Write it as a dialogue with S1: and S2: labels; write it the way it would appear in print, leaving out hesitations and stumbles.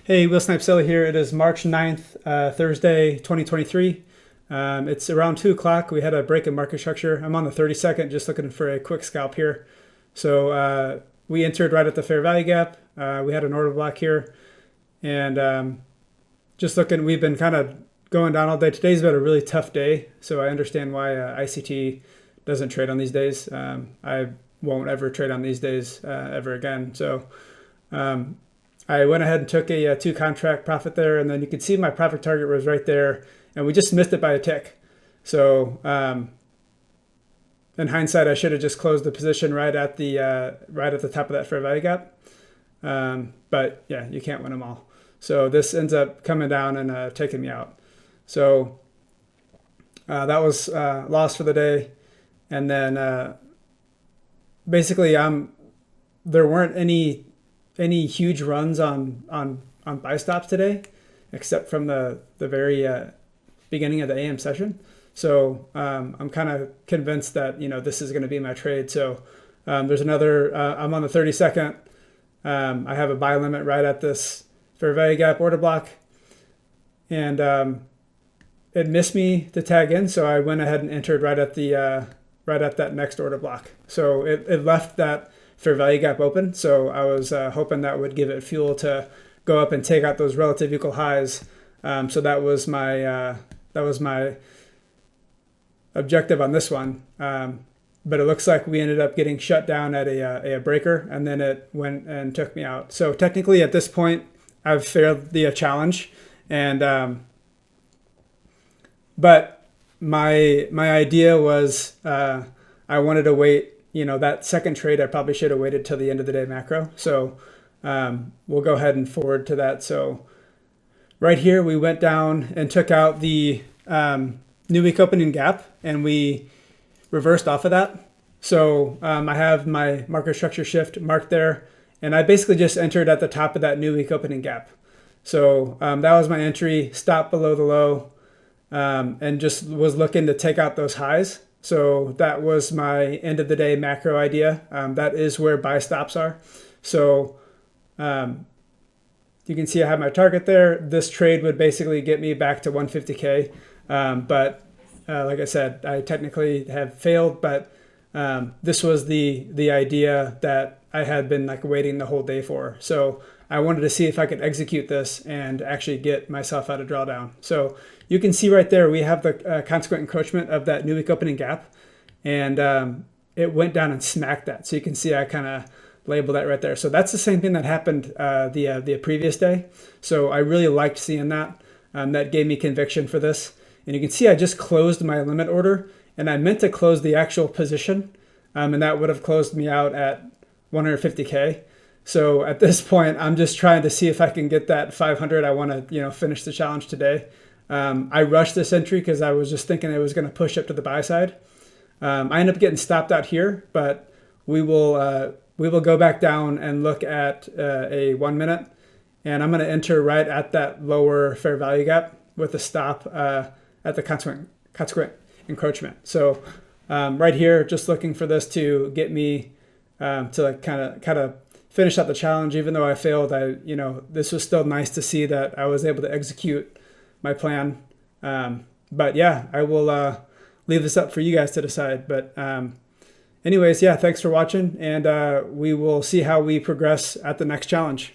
S1: Hey, WheelSnipeSelly here. It is March 9th, Thursday, 2023. It's around 2 o'clock. We had a break in market structure. I'm on the 32nd, just looking for a quick scalp here. So we entered right at the fair value gap. We had an order block here. And just looking, we've been kind of going down all day. Today's been a really tough day. So I understand why ICT doesn't trade on these days. I won't ever trade on these days ever again. So I went ahead and took a 2 contract profit there, and then you can see my profit target was right there, and we just missed it by a tick. So in hindsight, I should have just closed the position right at the top of that fair value gap. But yeah, you can't win them all. So this ends up coming down and taking me out. So that was loss for the day, and then basically there weren't any huge runs on buy stops today, except from the very beginning of the AM session. So I'm kind of convinced that this is going to be my trade. So there's another. I'm on the 32nd. I have a buy limit right at this fair value gap order block, and it missed me to tag in. So I went ahead and entered right at that next order block. So it left that fair value gap open. So I was hoping that would give it fuel to go up and take out those relative equal highs. So that was my objective on this one. But it looks like we ended up getting shut down at a breaker, and then it went and took me out. So technically at this point, I've failed the challenge, and but my idea was I wanted to wait. That second trade, I probably should have waited till the end of the day macro. So we'll go ahead and forward to that. So right here, we went down and took out the new week opening gap, and we reversed off of that. So I have my market structure shift marked there, and I basically just entered at the top of that new week opening gap. So that was my entry, stop below the low, and just was looking to take out those highs. So that was my end of the day macro idea. That is where buy stops are. So you can see I have my target there. This trade would basically get me back to 150K. But like I said, I technically have failed, but this was the idea that I had been waiting the whole day for. So I wanted to see if I could execute this and actually get myself out of drawdown. So you can see right there, we have the consequent encroachment of that new week opening gap, and it went down and smacked that. So you can see I kind of labeled that right there. So that's the same thing that happened the previous day. So I really liked seeing that. That gave me conviction for this. And you can see I just closed my limit order, and I meant to close the actual position, and that would have closed me out at 150K. So at this point, I'm just trying to see if I can get that 500. I want to finish the challenge today. I rushed this entry because I was just thinking it was going to push up to the buy side. I ended up getting stopped out here, but we will go back down and look at a 1 minute, and I'm going to enter right at that lower fair value gap with a stop at the consequent encroachment. So right here, just looking for this to get me to kind of finish out the challenge. Even though I failed, this was still nice to see that I was able to execute my plan. But yeah, I will leave this up for you guys to decide. But anyways, yeah, thanks for watching, and we will see how we progress at the next challenge.